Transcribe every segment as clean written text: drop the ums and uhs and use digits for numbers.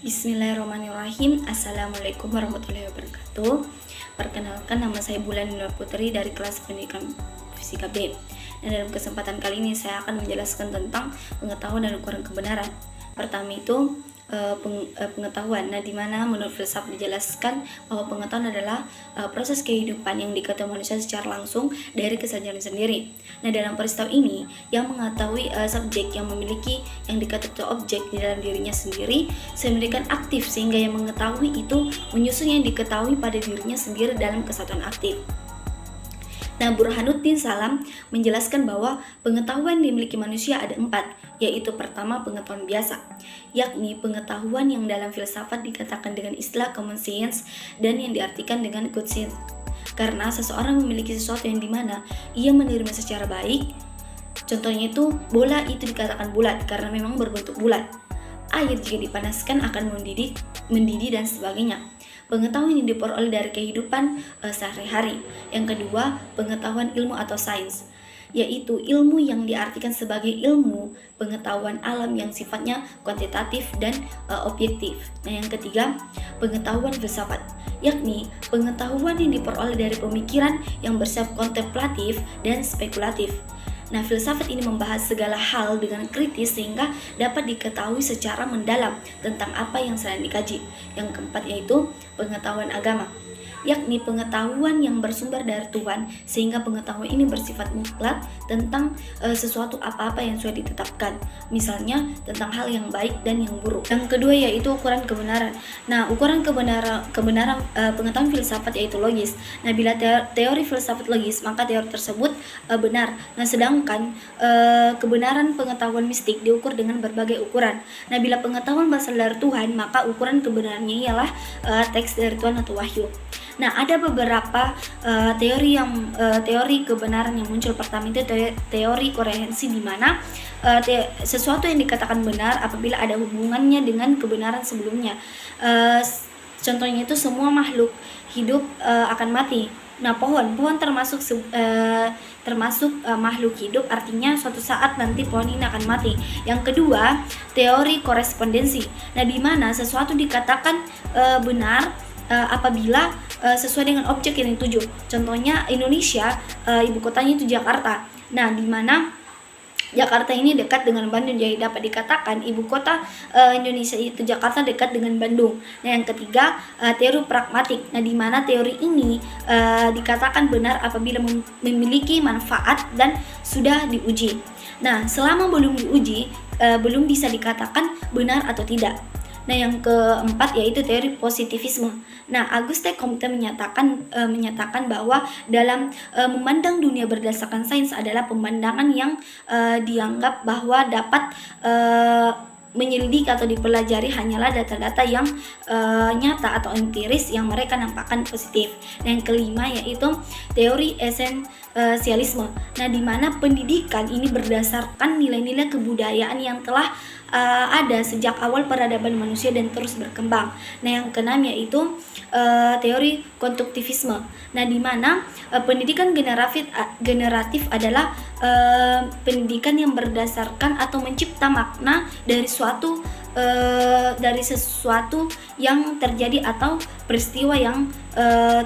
Bismillahirrahmanirrahim. Assalamualaikum warahmatullahi wabarakatuh. Perkenalkan, nama saya Bulan Nurul Putri dari kelas pendidikan Fisika B. Dan dalam kesempatan kali ini saya akan menjelaskan tentang pengetahuan dan ukuran kebenaran. Pertama itu pengetahuan. Nah, di mana menurut filsafat dijelaskan bahwa pengetahuan adalah proses kehidupan yang diketahui manusia secara langsung dari kesadaran sendiri. Nah, dalam peristiwa ini yang mengetahui subjek yang memiliki yang diketahui objek di dalam dirinya sendiri sedemikian aktif sehingga yang mengetahui itu menyusun yang diketahui pada dirinya sendiri dalam kesatuan aktif. Nah, Burhanuddin Salam menjelaskan bahwa pengetahuan yang dimiliki manusia ada 4, yaitu pertama pengetahuan biasa, yakni pengetahuan yang dalam filsafat dikatakan dengan istilah common sense dan yang diartikan dengan good sense. Karena seseorang memiliki sesuatu yang dimana ia menerima secara baik. Contohnya itu, bola itu dikatakan bulat karena memang berbentuk bulat. Air jika dipanaskan akan mendidih dan sebagainya. Pengetahuan yang diperoleh dari kehidupan sehari-hari. Yang kedua, pengetahuan ilmu atau sains, yaitu ilmu yang diartikan sebagai ilmu pengetahuan alam yang sifatnya kuantitatif dan objektif. Nah, yang ketiga, pengetahuan filsafat, yakni pengetahuan yang diperoleh dari pemikiran yang bersifat kontemplatif dan spekulatif. Nah, filsafat ini membahas segala hal dengan kritis sehingga dapat diketahui secara mendalam tentang apa yang sedang dikaji. Yang keempat yaitu pengetahuan agama, yakni pengetahuan yang bersumber dari Tuhan sehingga pengetahuan ini bersifat mutlak tentang sesuatu apa-apa yang sudah ditetapkan, misalnya tentang hal yang baik dan yang buruk. Yang kedua yaitu ukuran kebenaran. Nah, ukuran kebenaran pengetahuan filsafat yaitu logis. Nah, bila teori filsafat logis maka teori tersebut benar. Nah, sedangkan kebenaran pengetahuan mistik diukur dengan berbagai ukuran. Nah, bila pengetahuan berasal dari Tuhan maka ukuran kebenarannya ialah teks dari Tuhan atau wahyu. Nah, ada beberapa teori kebenaran yang muncul. Pertama itu teori koherensi, di mana sesuatu yang dikatakan benar apabila ada hubungannya dengan kebenaran sebelumnya. Contohnya itu semua makhluk hidup akan mati. Nah, pohon termasuk makhluk hidup, artinya suatu saat nanti pohon ini akan mati. Yang kedua, teori korespondensi. Nah, di mana sesuatu dikatakan benar apabila sesuai dengan objek yang dituju. Contohnya Indonesia, ibu kotanya itu Jakarta. Nah, di mana Jakarta ini dekat dengan Bandung, jadi dapat dikatakan ibu kota Indonesia itu Jakarta dekat dengan Bandung. Nah, yang ketiga, teori pragmatik. Nah, di mana teori ini dikatakan benar apabila memiliki manfaat dan sudah diuji. Nah, selama belum diuji, belum bisa dikatakan benar atau tidak. Nah, yang keempat yaitu teori positivisme. Nah, Auguste Comte menyatakan bahwa dalam memandang dunia berdasarkan sains adalah pemandangan yang dianggap bahwa dapat menyelidiki atau dipelajari hanyalah data-data yang nyata atau empiris yang mereka nampakkan positif. Nah, yang kelima yaitu teori esensialisme. Nah, di mana pendidikan ini berdasarkan nilai-nilai kebudayaan yang telah ada sejak awal peradaban manusia dan terus berkembang. Nah, yang keenam yaitu teori konstruktivisme. Nah, di mana pendidikan generatif adalah pendidikan yang berdasarkan atau mencipta makna dari sesuatu yang terjadi atau peristiwa yang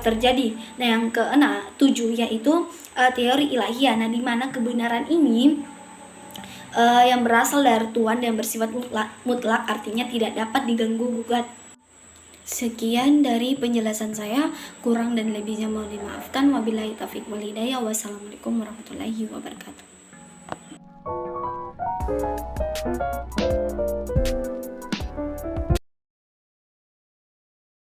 terjadi. Nah, yang ke-7 yaitu teori ilahiyah. Nah, di mana kebenaran ini yang berasal dari Tuhan dan bersifat mutlak, artinya tidak dapat diganggu-gugat. Sekian dari penjelasan saya, kurang dan lebihnya mohon dimaafkan. Wabillahi taufiq wal hidayah. Wassalamualaikum warahmatullahi wabarakatuh.